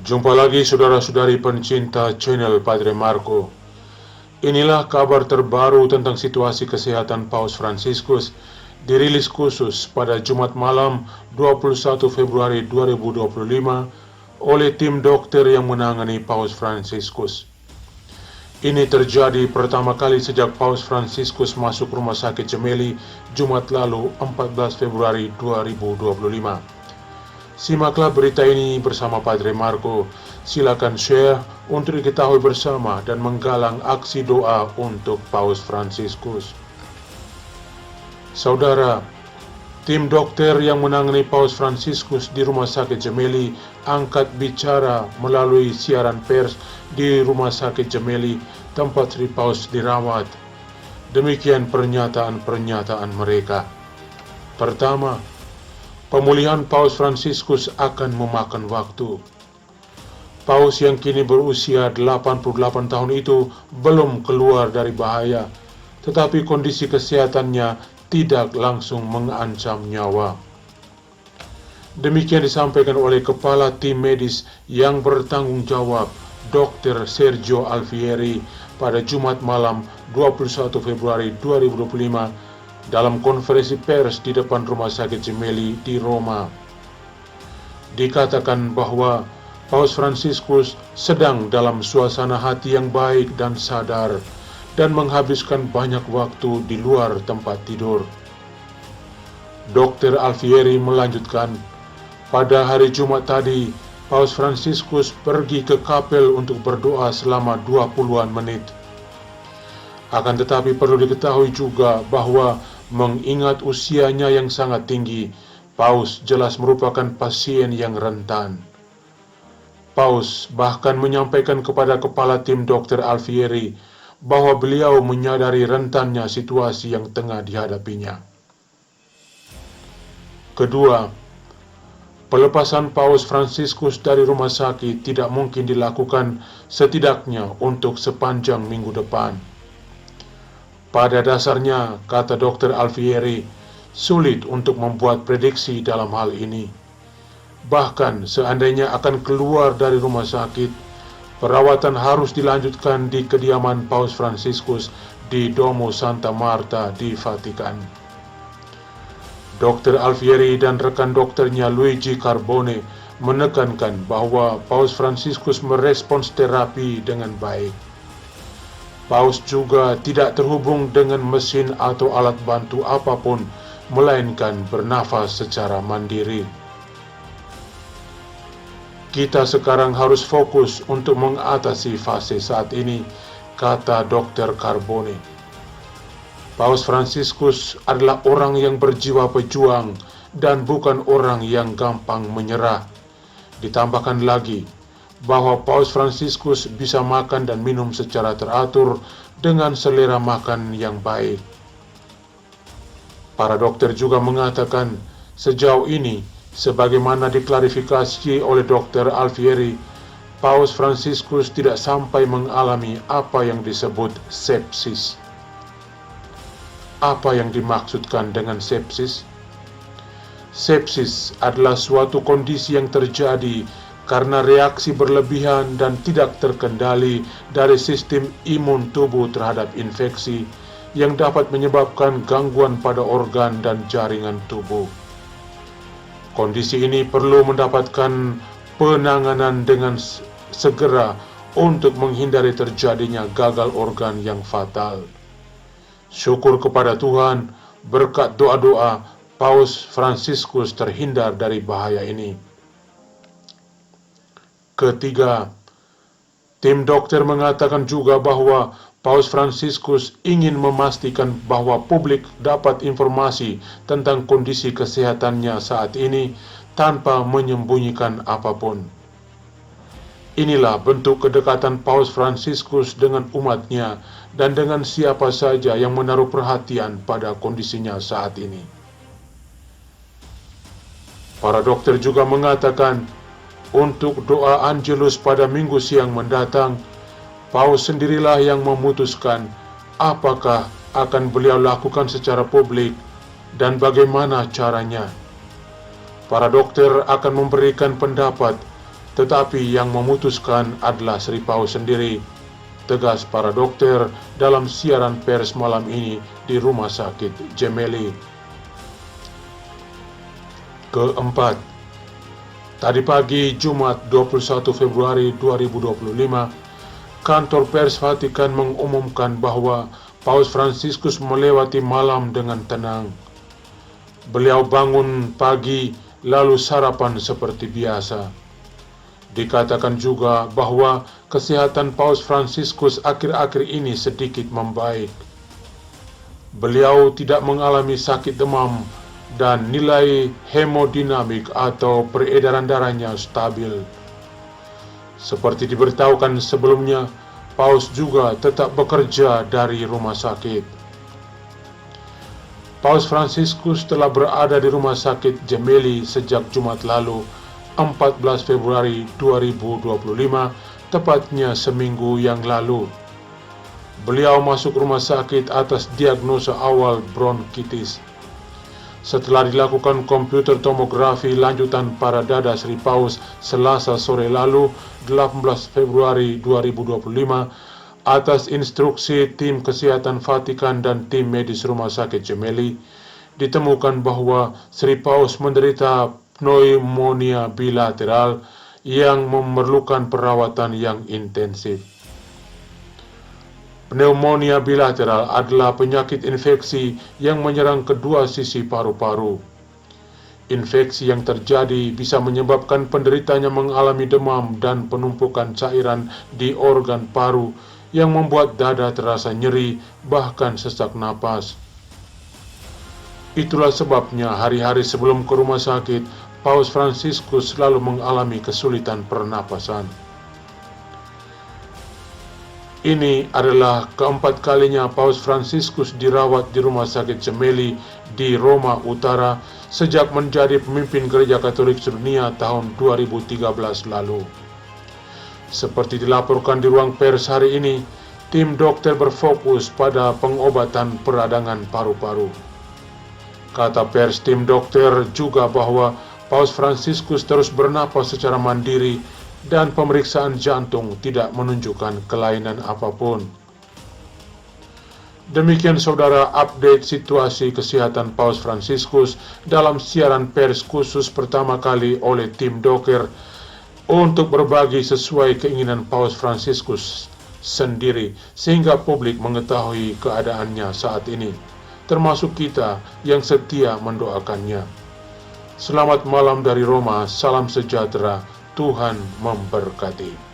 Jumpa lagi saudara-saudari pencinta channel Padre Marco. Inilah kabar terbaru tentang situasi kesehatan Paus Fransiskus dirilis khusus pada Jumat malam 21 Februari 2025 oleh tim dokter yang menangani Paus Fransiskus. Ini terjadi pertama kali sejak Paus Fransiskus masuk rumah sakit Gemelli Jumat lalu 14 Februari 2025. Simaklah berita ini bersama Padre Marco. Silakan share untuk diketahui bersama dan menggalang aksi doa untuk Paus Fransiskus. Saudara, tim dokter yang menangani Paus Fransiskus di Rumah Sakit Gemelli angkat bicara melalui siaran pers di Rumah Sakit Gemelli tempat Sri Paus dirawat. Demikian pernyataan-pernyataan mereka. Pertama, pemulihan Paus Fransiskus akan memakan waktu. Paus yang kini berusia 88 tahun itu belum keluar dari bahaya, tetapi kondisi kesehatannya tidak langsung mengancam nyawa. Demikian disampaikan oleh Kepala Tim Medis yang bertanggung jawab, Dr. Sergio Alfieri, pada Jumat malam 21 Februari 2025 dalam konferensi pers di depan Rumah Sakit Gemelli di Roma. Dikatakan bahwa Paus Fransiskus sedang dalam suasana hati yang baik dan sadar dan menghabiskan banyak waktu di luar tempat tidur. Dr. Alfieri melanjutkan, pada hari Jumat tadi, Paus Fransiskus pergi ke kapel untuk berdoa selama 20-an menit. Akan tetapi perlu diketahui juga bahwa mengingat usianya yang sangat tinggi, Paus jelas merupakan pasien yang rentan. Paus bahkan menyampaikan kepada Kepala Tim Dr. Alfieri bahwa beliau menyadari rentannya situasi yang tengah dihadapinya. Kedua, pelepasan Paus Fransiskus dari rumah sakit tidak mungkin dilakukan setidaknya untuk sepanjang minggu depan. Pada dasarnya, kata Dr. Alfieri, sulit untuk membuat prediksi dalam hal ini. Bahkan seandainya akan keluar dari rumah sakit, perawatan harus dilanjutkan di kediaman Paus Fransiskus di Domo Santa Marta di Vatikan. Dr. Alfieri dan rekan dokternya Luigi Carbone menekankan bahwa Paus Fransiskus merespons terapi dengan baik. Paus juga tidak terhubung dengan mesin atau alat bantu apapun, melainkan bernafas secara mandiri. Kita sekarang harus fokus untuk mengatasi fase saat ini, kata Dr. Carbone. Paus Fransiskus adalah orang yang berjiwa pejuang dan bukan orang yang gampang menyerah. Ditambahkan lagi bahwa Paus Fransiskus bisa makan dan minum secara teratur dengan selera makan yang baik. Para dokter juga mengatakan sejauh ini, sebagaimana diklarifikasi oleh Dr. Alfieri, Paus Fransiskus tidak sampai mengalami apa yang disebut sepsis. Apa yang dimaksudkan dengan sepsis? Sepsis adalah suatu kondisi yang terjadi karena reaksi berlebihan dan tidak terkendali dari sistem imun tubuh terhadap infeksi yang dapat menyebabkan gangguan pada organ dan jaringan tubuh. Kondisi ini perlu mendapatkan penanganan dengan segera untuk menghindari terjadinya gagal organ yang fatal. Syukur kepada Tuhan, berkat doa-doa, Paus Fransiskus terhindar dari bahaya ini. Ketiga, tim dokter mengatakan juga bahwa Paus Fransiskus ingin memastikan bahwa publik dapat informasi tentang kondisi kesehatannya saat ini tanpa menyembunyikan apapun. Inilah bentuk kedekatan Paus Fransiskus dengan umatnya dan dengan siapa saja yang menaruh perhatian pada kondisinya saat ini. Para dokter juga mengatakan untuk doa Angelus pada minggu siang mendatang, Paus sendirilah yang memutuskan apakah akan beliau lakukan secara publik dan bagaimana caranya. Para dokter akan memberikan pendapat tetapi yang memutuskan adalah Sri Paus sendiri, tegas para dokter dalam siaran pers malam ini di Rumah Sakit Gemelli. Keempat, tadi pagi Jumat 21 Februari 2025, kantor pers Vatikan mengumumkan bahwa Paus Fransiskus melewati malam dengan tenang. Beliau bangun pagi lalu sarapan seperti biasa. Dikatakan juga bahwa kesehatan Paus Fransiskus akhir-akhir ini sedikit membaik. Beliau tidak mengalami sakit demam dan nilai hemodinamik atau peredaran darahnya stabil. Seperti diberitahukan sebelumnya, Paus juga tetap bekerja dari rumah sakit. Paus Fransiskus telah berada di Rumah Sakit Gemelli sejak Jumat lalu, 14 Februari 2025, tepatnya seminggu yang lalu. Beliau masuk rumah sakit atas diagnosa awal bronkitis. Setelah dilakukan komputer tomografi lanjutan pada dada Sri Paus Selasa sore lalu, 18 Februari 2025, atas instruksi tim kesehatan Vatikan dan tim medis Rumah Sakit Gemelli, ditemukan bahwa Sri Paus menderita pneumonia bilateral yang memerlukan perawatan yang intensif. Pneumonia bilateral adalah penyakit infeksi yang menyerang kedua sisi paru-paru. Infeksi yang terjadi bisa menyebabkan penderitanya mengalami demam dan penumpukan cairan di organ paru yang membuat dada terasa nyeri, bahkan sesak napas. Itulah sebabnya hari-hari sebelum ke rumah sakit, Paus Fransiskus selalu mengalami kesulitan pernapasan. Ini adalah keempat kalinya Paus Fransiskus dirawat di Rumah Sakit Gemelli di Roma Utara sejak menjadi pemimpin Gereja Katolik Sedunia tahun 2013 lalu. Seperti dilaporkan di ruang pers hari ini, tim dokter berfokus pada pengobatan peradangan paru-paru. Kata pers tim dokter juga bahwa Paus Fransiskus terus bernapas secara mandiri dan pemeriksaan jantung tidak menunjukkan kelainan apapun. Demikian saudara update situasi kesehatan Paus Fransiskus dalam siaran pers khusus pertama kali oleh tim dokter untuk berbagi sesuai keinginan Paus Fransiskus sendiri sehingga publik mengetahui keadaannya saat ini, termasuk kita yang setia mendoakannya. Selamat malam dari Roma, salam sejahtera, Tuhan memberkati.